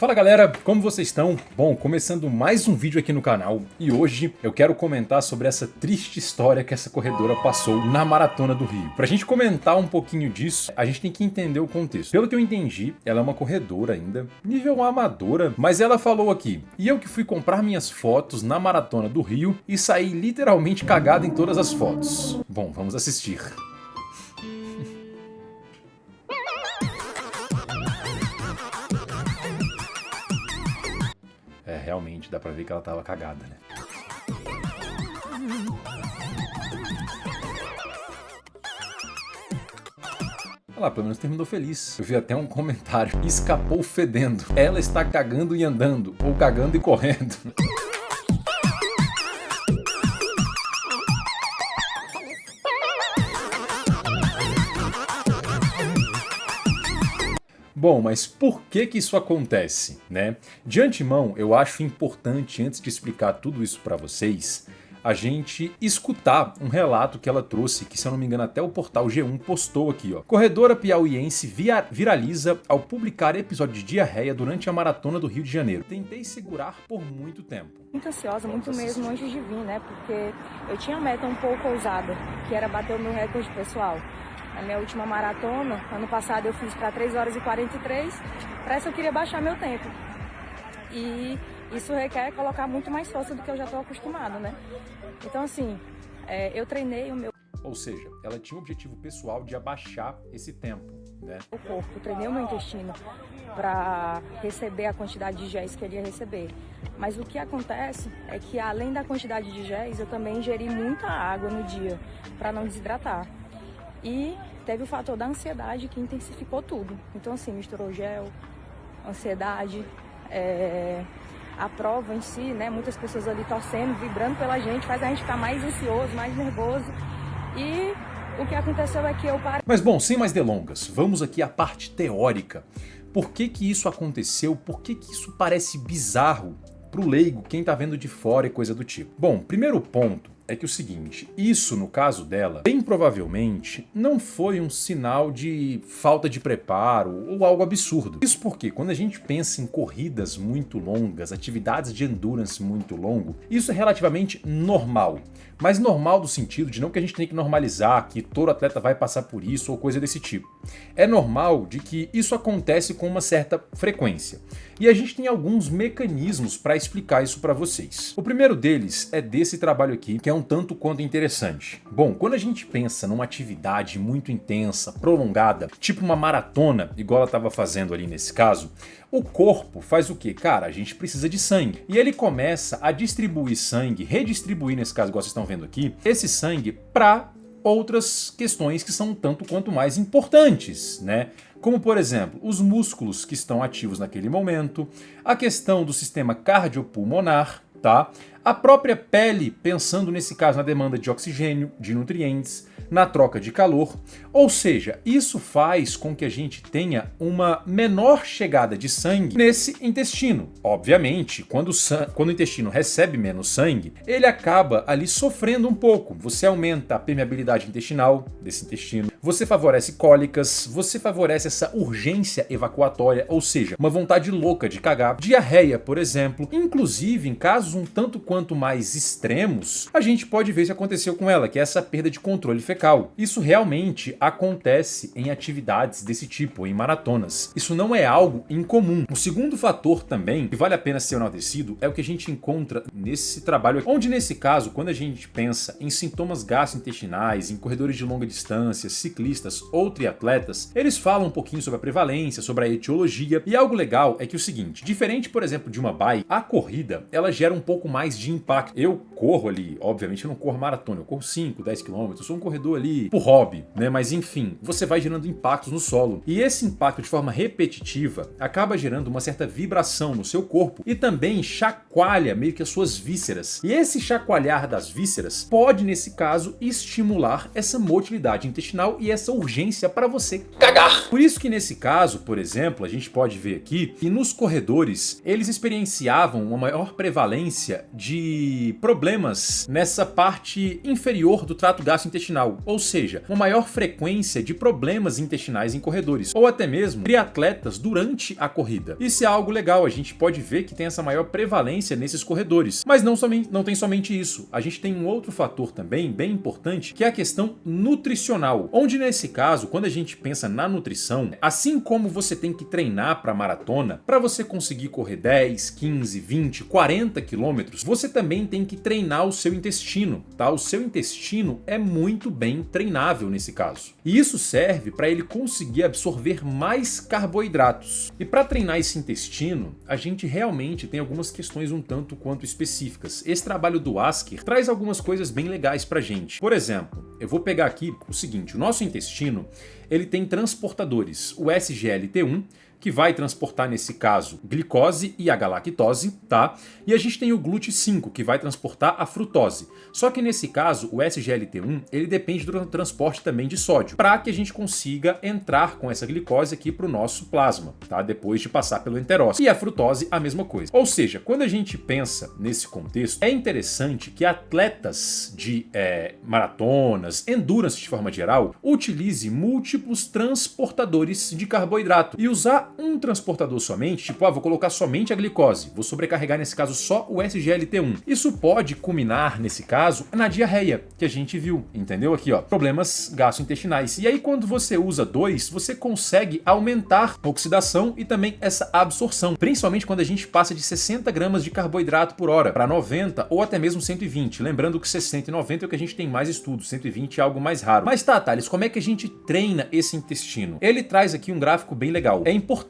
Fala galera, como vocês estão? Bom, começando mais um vídeo aqui no canal e hoje eu quero comentar sobre essa triste história que essa corredora passou na Maratona do Rio. Pra gente comentar um pouquinho disso, a gente tem que entender o contexto. Pelo que eu entendi, ela é uma corredora ainda, nível amadora, mas ela falou aqui: e eu que fui comprar minhas fotos na Maratona do Rio e saí literalmente cagado em todas as fotos. Bom, vamos assistir. Realmente dá pra ver que ela tava cagada, né? Olha lá, pelo menos terminou feliz. Eu vi até um comentário: escapou fedendo. Ela está cagando e andando, ou cagando e correndo. Bom, mas por que isso acontece, né? De antemão, eu acho importante, antes de explicar tudo isso pra vocês, a gente escutar um relato que ela trouxe, que se eu não me engano até o portal G1 postou aqui, ó. Corredora piauiense viraliza ao publicar episódio de diarreia durante a Maratona do Rio de Janeiro. Tentei segurar por muito tempo. Muito ansiosa, muito mesmo antes de vir, né? Porque eu tinha uma meta um pouco ousada, que era bater o meu recorde pessoal. Na minha última maratona, ano passado eu fiz para 3 horas e 43, para essa eu queria baixar meu tempo. E isso requer colocar muito mais força do que eu já estou acostumada, né? Então assim, eu treinei o meu... Ou seja, ela tinha o objetivo pessoal de abaixar esse tempo, né? O corpo, treinei o meu intestino para receber a quantidade de géis que ele ia receber. Mas o que acontece é que além da quantidade de géis, eu também ingeri muita água no dia, para não desidratar. E teve o fator da ansiedade que intensificou tudo. Então assim, misturou gel, ansiedade, a prova em si, né? Muitas pessoas ali torcendo, vibrando pela gente, faz a gente ficar mais ansioso, mais nervoso. E o que aconteceu é que eu parei. Mas bom, sem mais delongas, vamos aqui à parte teórica. Por que isso aconteceu? Por que isso parece bizarro pro leigo, quem tá vendo de fora e coisa do tipo? Bom, primeiro ponto é que o seguinte, isso no caso dela, bem provavelmente não foi um sinal de falta de preparo ou algo absurdo. Isso porque quando a gente pensa em corridas muito longas, atividades de endurance muito longo, isso é relativamente normal. Mas normal do sentido de não que a gente tem que normalizar, que todo atleta vai passar por isso ou coisa desse tipo. É normal de que isso acontece com uma certa frequência. E a gente tem alguns mecanismos para explicar isso para vocês. O primeiro deles é desse trabalho aqui, que é um tanto quanto interessante. Bom, quando a gente pensa numa atividade muito intensa, prolongada, tipo uma maratona, igual ela estava fazendo ali nesse caso, o corpo faz o quê? Cara, a gente precisa de sangue. E ele começa a distribuir sangue, redistribuir nesse caso, igual vocês estão vendo aqui, esse sangue para outras questões que são um tanto quanto mais importantes, né? Como, por exemplo, os músculos que estão ativos naquele momento, a questão do sistema cardiopulmonar, tá? A própria pele, pensando nesse caso na demanda de oxigênio, de nutrientes, na troca de calor. Ou seja, isso faz com que a gente tenha uma menor chegada de sangue nesse intestino. Obviamente, quando o intestino recebe menos sangue, ele acaba ali sofrendo um pouco. Você aumenta a permeabilidade intestinal desse intestino, você favorece cólicas, você favorece essa urgência evacuatória, ou seja, uma vontade louca de cagar, diarreia, por exemplo. Inclusive, em casos um tanto quanto mais extremos, a gente pode ver se aconteceu com ela, que é essa perda de controle fecal. Isso realmente acontece em atividades desse tipo, em maratonas. Isso não é algo incomum. O segundo fator também, que vale a pena ser enaltecido, é o que a gente encontra nesse trabalho, onde nesse caso, quando a gente pensa em sintomas gastrointestinais, em corredores de longa distância, ciclistas ou triatletas, eles falam um pouquinho sobre a prevalência, sobre a etiologia, e algo legal é que o seguinte, diferente, por exemplo, de uma bike, a corrida, ela gera um pouco mais de impacto. Eu corro ali, obviamente eu não corro maratona, eu corro 5, 10 km, eu sou um corredor ali por hobby, né? Mas enfim, você vai gerando impactos no solo. E esse impacto de forma repetitiva acaba gerando uma certa vibração no seu corpo e também chacoalha meio que as suas vísceras. E esse chacoalhar das vísceras pode, nesse caso, estimular essa motilidade intestinal e essa urgência para você cagar. Por isso que nesse caso, por exemplo, a gente pode ver aqui que nos corredores eles experienciavam uma maior prevalência de problemas nessa parte inferior do trato gastrointestinal, ou seja, uma maior frequência de problemas intestinais em corredores, ou até mesmo triatletas durante a corrida. Isso é algo legal, a gente pode ver que tem essa maior prevalência nesses corredores. Mas não tem somente isso, a gente tem um outro fator também bem importante, que é a questão nutricional, onde nesse caso, quando a gente pensa na nutrição, assim como você tem que treinar para maratona, para você conseguir correr 10, 15, 20, 40 quilômetros, você também tem que treinar o seu intestino, tá? O seu intestino é muito bem treinável nesse caso. E isso serve para ele conseguir absorver mais carboidratos. E para treinar esse intestino, a gente realmente tem algumas questões um tanto quanto específicas. Esse trabalho do Asker traz algumas coisas bem legais pra gente. Por exemplo, eu vou pegar aqui o seguinte, o nosso intestino, ele tem transportadores, o SGLT1, que vai transportar, nesse caso, glicose e a galactose, tá? E a gente tem o GLUT5, que vai transportar a frutose. Só que nesse caso, o SGLT1, ele depende do transporte também de sódio, para que a gente consiga entrar com essa glicose aqui para o nosso plasma, tá? Depois de passar pelo enterócito. E a frutose, a mesma coisa. Ou seja, quando a gente pensa nesse contexto, é interessante que atletas de maratonas, endurance de forma geral, utilize múltiplos transportadores de carboidrato. E usar um transportador somente, tipo, vou colocar somente a glicose, vou sobrecarregar nesse caso só o SGLT1. Isso pode culminar, nesse caso, na diarreia, que a gente viu, entendeu? Aqui, ó, problemas gastrointestinais. E aí, quando você usa dois, você consegue aumentar a oxidação e também essa absorção, principalmente quando a gente passa de 60 gramas de carboidrato por hora para 90 ou até mesmo 120. Lembrando que 60 e 90 é o que a gente tem mais estudos, 120 é algo mais raro. Mas tá, Thales, como é que a gente treina esse intestino? Ele traz aqui um gráfico bem legal. É importante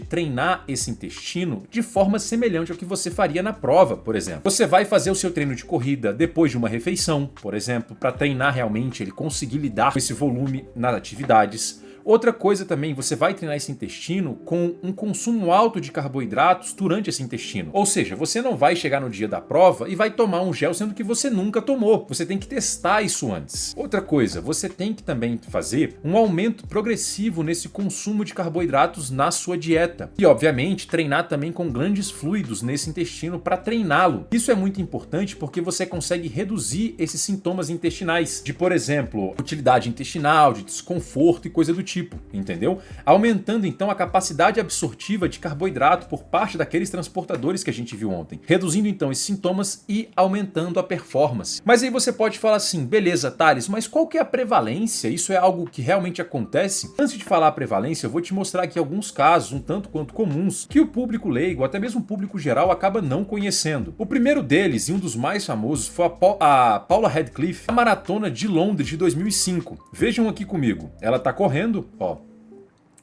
treinar esse intestino de forma semelhante ao que você faria na prova, por exemplo. Você vai fazer o seu treino de corrida depois de uma refeição, por exemplo, para treinar realmente ele conseguir lidar com esse volume nas atividades. Outra coisa também, você vai treinar esse intestino com um consumo alto de carboidratos durante esse intestino. Ou seja, você não vai chegar no dia da prova e vai tomar um gel sendo que você nunca tomou. Você tem que testar isso antes. Outra coisa, você tem que também fazer um aumento progressivo nesse consumo de carboidratos na sua dieta. E, obviamente, treinar também com grandes fluidos nesse intestino para treiná-lo. Isso é muito importante porque você consegue reduzir esses sintomas intestinais, de, por exemplo, utilidade intestinal, de desconforto e coisa do tipo, entendeu? Aumentando então a capacidade absortiva de carboidrato por parte daqueles transportadores que a gente viu ontem, reduzindo então esses sintomas e aumentando a performance. Mas aí você pode falar assim, beleza, Thales, mas qual que é a prevalência? Isso é algo que realmente acontece? Antes de falar a prevalência, eu vou te mostrar aqui alguns casos, um tanto quanto comuns, que o público leigo, até mesmo o público geral, acaba não conhecendo. O primeiro deles, e um dos mais famosos, foi a Paula Radcliffe, a maratona de Londres de 2005. Vejam aqui comigo, ela tá correndo, ó,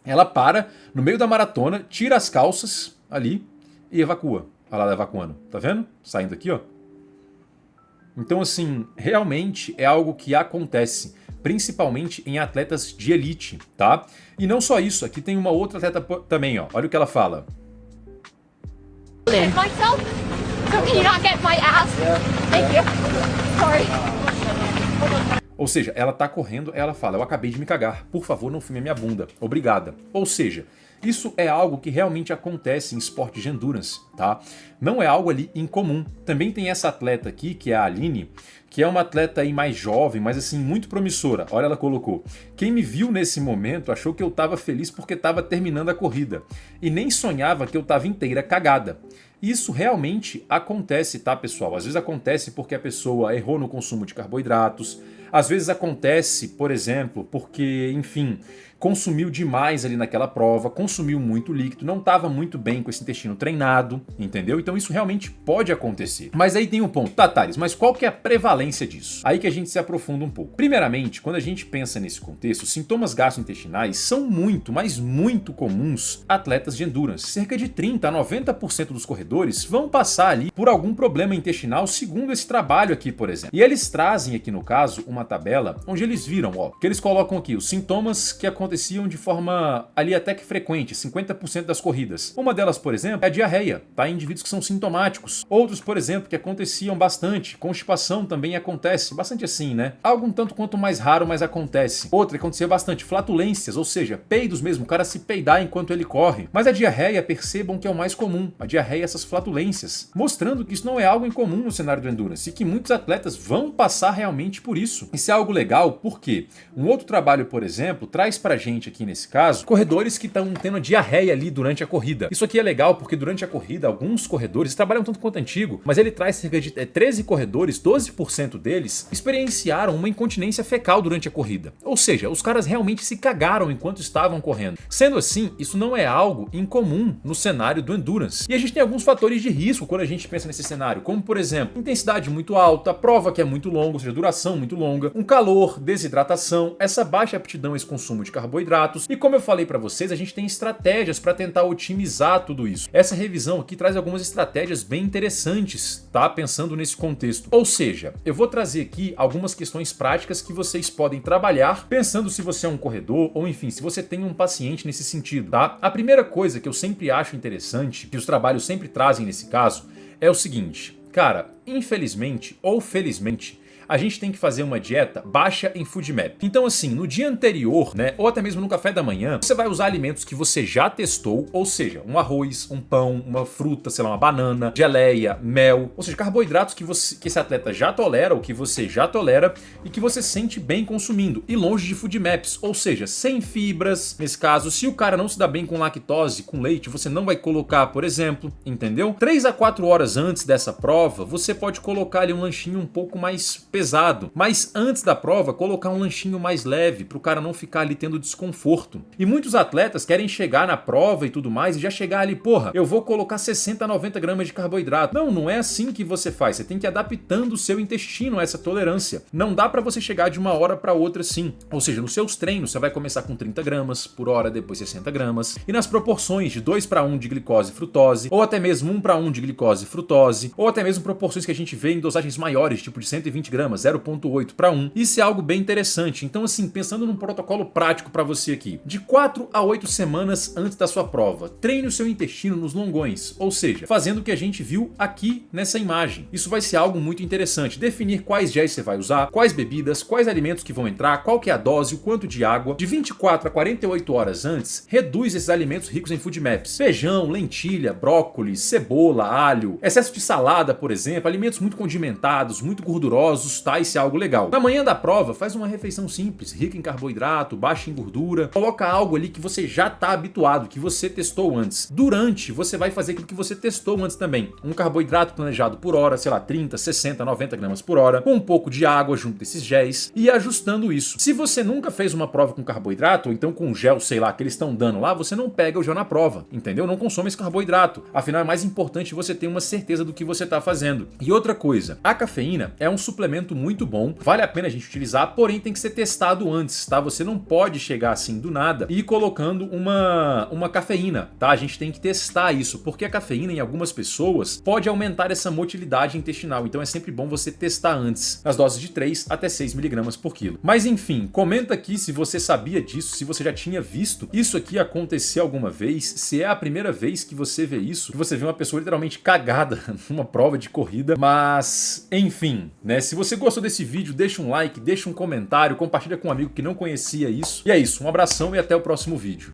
ela para no meio da maratona, tira as calças ali e evacua. Olha lá ela evacuando, tá vendo? Saindo aqui, ó. Então, assim, realmente é algo que acontece, principalmente em atletas de elite, tá? E não só isso, aqui tem uma outra atleta também, ó. Olha o que ela fala. Ou seja, ela tá correndo, ela fala, eu acabei de me cagar, por favor não filme a minha bunda, obrigada. Ou seja, isso é algo que realmente acontece em esporte de endurance, tá? Não é algo ali incomum. Também tem essa atleta aqui, que é a Aline, que é uma atleta aí mais jovem, mas assim, muito promissora. Olha, ela colocou, quem me viu nesse momento achou que eu tava feliz porque tava terminando a corrida, e nem sonhava que eu tava inteira cagada. Isso realmente acontece, tá, pessoal? Às vezes acontece porque a pessoa errou no consumo de carboidratos, às vezes acontece, por exemplo, porque, enfim, consumiu demais ali naquela prova, consumiu muito líquido, não estava muito bem com esse intestino treinado, entendeu? Então isso realmente pode acontecer. Mas aí tem um ponto, tá, Thales, mas qual que é a prevalência disso? Aí que a gente se aprofunda um pouco. Primeiramente, quando a gente pensa nesse contexto, sintomas gastrointestinais são muito, mas muito comuns a atletas de endurance. Cerca de 30 a 90% dos corredores vão passar ali por algum problema intestinal, segundo esse trabalho aqui, por exemplo. E eles trazem aqui no caso uma tabela onde eles viram, ó, que eles colocam aqui os sintomas que aconteciam de forma ali até que frequente, 50% das corridas. Uma delas, por exemplo, é a diarreia, tá? Em indivíduos que são sintomáticos. Outros, por exemplo, que aconteciam bastante, constipação também acontece, bastante assim, né? Algo um tanto quanto mais raro, mas acontece. Outra que acontecia bastante, flatulências, ou seja, peidos mesmo, o cara se peidar enquanto ele corre. Mas a diarreia, percebam que é o mais comum, a diarreia, essas flatulências, mostrando que isso não é algo incomum no cenário do endurance e que muitos atletas vão passar realmente por isso. isso. Isso é algo legal porque um outro trabalho, por exemplo, traz pra gente aqui nesse caso, corredores que estão tendo diarreia ali durante a corrida. Isso aqui é legal porque durante a corrida, alguns corredores trabalham tanto quanto antigo, mas ele traz cerca de 13 corredores, 12% deles experienciaram uma incontinência fecal durante a corrida. Ou seja, os caras realmente se cagaram enquanto estavam correndo. Sendo assim, isso não é algo incomum no cenário do Endurance. E a gente tem alguns fatores de risco quando a gente pensa nesse cenário, como por exemplo, intensidade muito alta, prova que é muito longa, ou seja, duração muito longa, um calor, desidratação, essa baixa aptidão a esse consumo de carboidratos. E como eu falei para vocês, a gente tem estratégias para tentar otimizar tudo isso. Essa revisão aqui traz algumas estratégias bem interessantes, tá? Pensando nesse contexto. Ou seja, eu vou trazer aqui algumas questões práticas que vocês podem trabalhar pensando se você é um corredor ou enfim, se você tem um paciente nesse sentido, tá? A primeira coisa que eu sempre acho interessante, que os trabalhos sempre trazem nesse caso, é o seguinte, cara, infelizmente ou felizmente, a gente tem que fazer uma dieta baixa em FoodMap. Então assim, no dia anterior, né, ou até mesmo no café da manhã, você vai usar alimentos que você já testou, ou seja, um arroz, um pão, uma fruta, sei lá, uma banana, geleia, mel, ou seja, carboidratos que esse atleta já tolera, ou que você já tolera e que você sente bem consumindo, e longe de FoodMaps, ou seja, sem fibras. Nesse caso, se o cara não se dá bem com lactose, com leite, você não vai colocar, por exemplo, entendeu? 3 a 4 horas antes dessa prova, você pode colocar ali um lanchinho um pouco mais pesado, mas antes da prova colocar um lanchinho mais leve para o cara não ficar ali tendo desconforto. E muitos atletas querem chegar na prova e tudo mais e já chegar ali, porra, eu vou colocar 60 a 90 gramas de carboidrato. Não, não é assim que você faz. Você tem que ir adaptando o seu intestino a essa tolerância. Não dá para você chegar de uma hora para outra assim. Ou seja, nos seus treinos você vai começar com 30 gramas por hora, depois 60 gramas. E nas proporções de 2:1 de glicose e frutose, ou até mesmo 1:1 de glicose e frutose, ou até mesmo proporções que a gente vê em dosagens maiores, tipo de 120 gramas, 0,8:1. Isso é algo bem interessante. Então assim, pensando num protocolo prático para você aqui, de 4 a 8 semanas antes da sua prova, treine o seu intestino nos longões, ou seja, fazendo o que a gente viu aqui nessa imagem. Isso vai ser algo muito interessante, definir quais géis você vai usar, quais bebidas, quais alimentos que vão entrar, qual que é a dose, o quanto de água. De 24 a 48 horas antes, reduz esses alimentos ricos em FoodMaps. Feijão, lentilha, brócolis, cebola, alho, excesso de salada, por exemplo, alimentos muito condimentados, muito gordurosos, tá? Isso é algo legal. Na manhã da prova, faz uma refeição simples, rica em carboidrato, baixa em gordura, coloca algo ali que você já tá habituado, que você testou antes. Durante, você vai fazer aquilo que você testou antes também. Um carboidrato planejado por hora, sei lá, 30, 60, 90 gramas por hora, com um pouco de água junto desses géis e ajustando isso. Se você nunca fez uma prova com carboidrato, ou então com gel, sei lá, que eles estão dando lá, você não pega o gel na prova, entendeu? Não consome esse carboidrato. Afinal, é mais importante você ter uma certeza do que você tá fazendo. E outra coisa, a cafeína é um suplemento muito bom, vale a pena a gente utilizar, porém tem que ser testado antes, tá? Você não pode chegar assim do nada e ir colocando uma cafeína, tá? A gente tem que testar isso, porque a cafeína em algumas pessoas pode aumentar essa motilidade intestinal, então é sempre bom você testar antes, nas doses de 3 até 6 miligramas por quilo. Mas enfim, comenta aqui se você sabia disso, se você já tinha visto isso aqui acontecer alguma vez, se é a primeira vez que você vê isso, que você vê uma pessoa literalmente cagada numa prova de corrida, mas enfim, né? Se você gostou desse vídeo, deixa um like, deixa um comentário, compartilha com um amigo que não conhecia isso. E é isso, um abração e até o próximo vídeo.